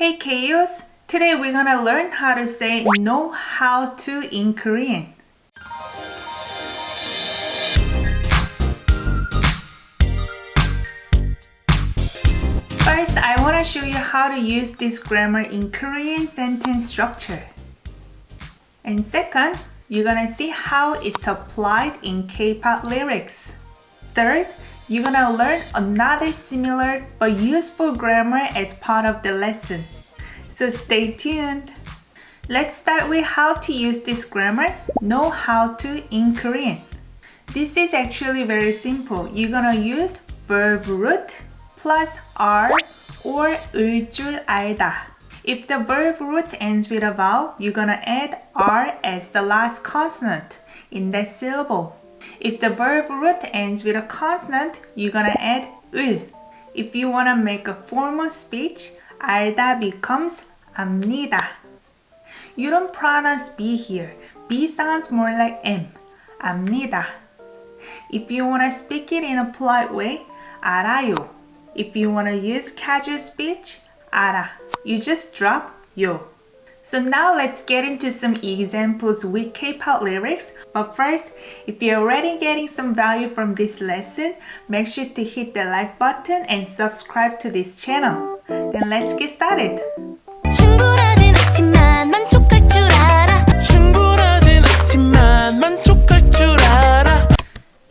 Hey Kayos! Today we're gonna learn how to say know how to in Korean. First, I want to show you how to use this grammar in Korean sentence structure. And second, you're gonna see how it's applied in K-pop lyrics. Third, you're gonna learn another similar but useful grammar as part of the lesson. So stay tuned. Let's start with how to use this grammar, know how to in Korean. This is actually very simple. You're gonna use verb root plus R or 을 줄 알다. If the verb root ends with a vowel, you're gonna add R as the last consonant in that syllable. If the verb root ends with a consonant, you're gonna add 을. If you wanna make a formal speech, 알다 becomes 압니다. You don't pronounce B here. B sounds more like M. 압니다. If you wanna speak it in a polite way, 알아요. If you wanna use casual speech, 알아. You just drop 요. So now let's get into some examples with K-pop lyrics. But first, if you're already getting some value from this lesson, make sure to hit the like button and subscribe to this channel. Then let's get started. 충분하진 않지만 만족할 줄 알아. 충분하진 않지만 만족할 줄 알아.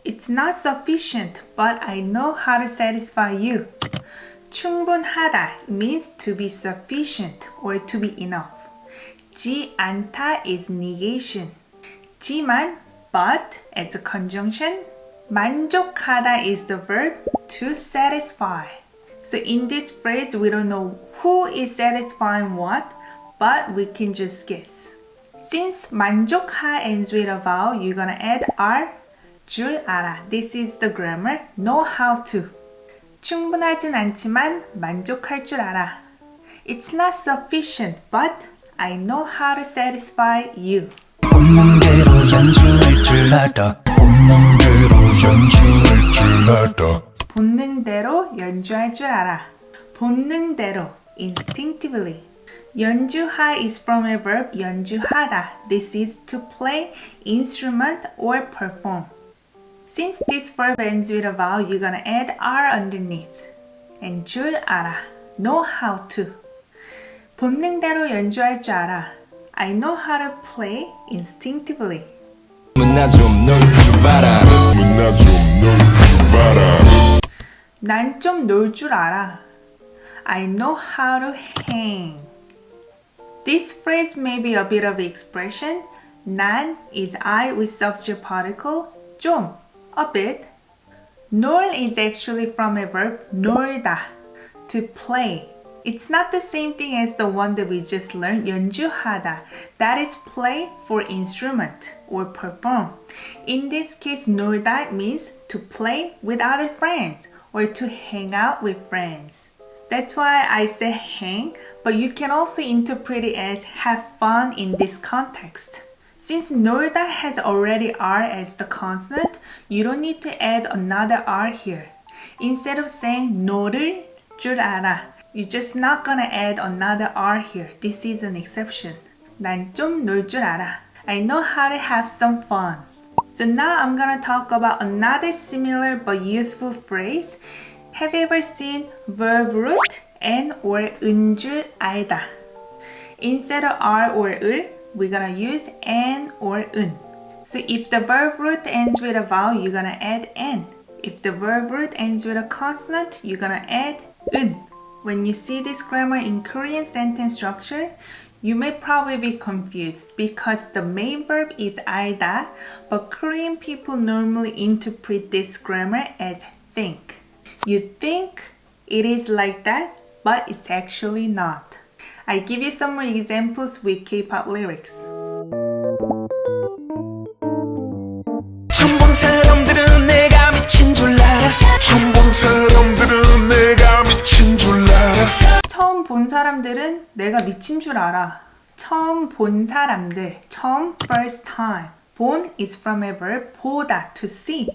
It's not sufficient, but I know how to satisfy you. 충분하다 means to be sufficient or to be enough. 지 않다 is negation. 지만, but as a conjunction. 만족하다 is the verb to satisfy. So in this phrase, we don't know who is satisfying what, but we can just guess. Since 만족하 ends with a vowel, you're gonna add R, 줄 알아. This is the grammar, know how to. 충분하진 않지만 만족할 줄 알아. It's not sufficient, but I know how to satisfy you. 본능대로 연주할 줄 알아. 본능대로 연주할 줄 알아. 본능대로 연주할 줄 알아. 본능대로, instinctively. 연주하 is from a verb 연주하다. This is to play, instrument, or perform. Since this verb ends with a vowel, you're gonna add R underneath. And 줄 알아, know how to. 본능대로 연주할 줄 알아. I know how to play instinctively. 나 좀 놀 줄 알아. 나 좀 놀 줄 알아. 난 좀 놀 줄 알아. I know how to hang. This phrase may be a bit of expression. 난 is I with subject particle. 좀, a bit. 놀 is actually from a verb 놀다, to play. It's not the same thing as the one that we just learned, 연주하다. That is play for instrument or perform. In this case, 놀다 means to play with other friends or to hang out with friends. That's why I say hang, but you can also interpret it as have fun in this context. Since 놀다 has already R as the consonant, you don't need to add another R here. Instead of saying 놀을 줄 알아, you're just not gonna add another R here. This is an exception. 난 좀 놀 줄 알아. I know how to have some fun. So now I'm gonna talk about another similar but useful phrase. Have you ever seen verb root and or 은 줄 알다? Instead of R or 을, we're gonna use N or 은. So if the verb root ends with a vowel, you're gonna add N. If the verb root ends with a consonant, you're gonna add 은. When you see this grammar in Korean sentence structure, you may probably be confused because the main verb is 알다, but Korean people normally interpret this grammar as think. You think it is like that, but it's actually not. I give you some more examples with K-pop lyrics. 처음 본 사람들은 내가 미친 줄 알아. 처음 본 사람들은 내가 미친 줄 알아. 처음 본 사람들은 내가 미친 줄 알아. 처음 본 사람들, 처음, first time. 본 is from a verb 보다, to see.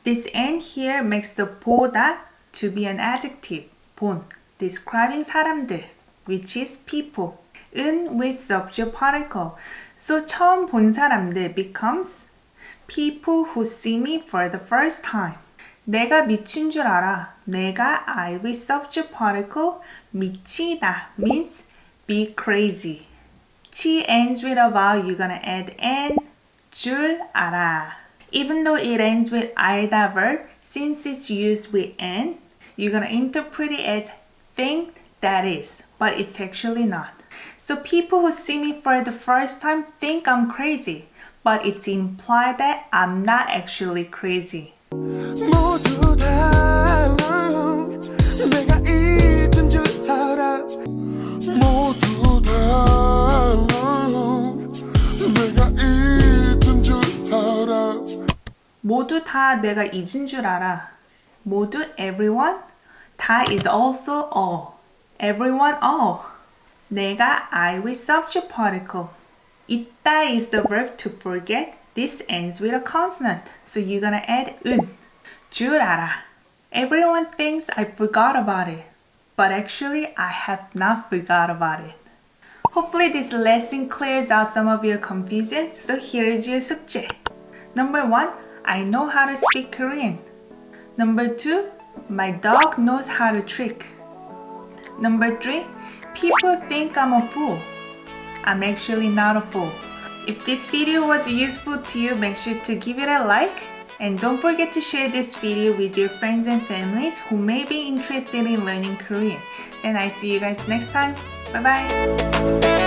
This N here makes the 보다 to be an adjective, 본, describing 사람들. which is people. 은 with subject particle. So 처음 본 사람들 becomes people who see me for the first time. 내가 미친 줄 알아. 내가 I with subject particle 미치다 means be crazy. T ends with a vowel, you're gonna add N. 줄 알아. Even though it ends with 알다 verb, since it's used with N, you're gonna interpret it as think that is, but it's actually not. So people who see me for the first time think I'm crazy, but it's implied that I'm not actually crazy. 모두 다 내가 잊은 줄 알아 모두 다 내가 잊은 줄 알아 모두 다 내가 잊은 줄 알아. 모두 everyone. 다 is also all. Everyone all. 내가 I with subject particle. 있다 is the verb to forget. This ends with a consonant. So you're gonna add 은. 줄 알아. Everyone thinks I forgot about it. But actually I have not forgot about it. Hopefully this lesson clears out some of your confusion. So here is your 숙제. Number 1. I know how to speak Korean. Number 2. My dog knows how to trick. Number 3. People think I'm a fool. I'm actually not a fool. If this video was useful to you, make sure to give it a like. And don't forget to share this video with your friends and families who may be interested in learning Korean. Then I see you guys next time. Bye bye.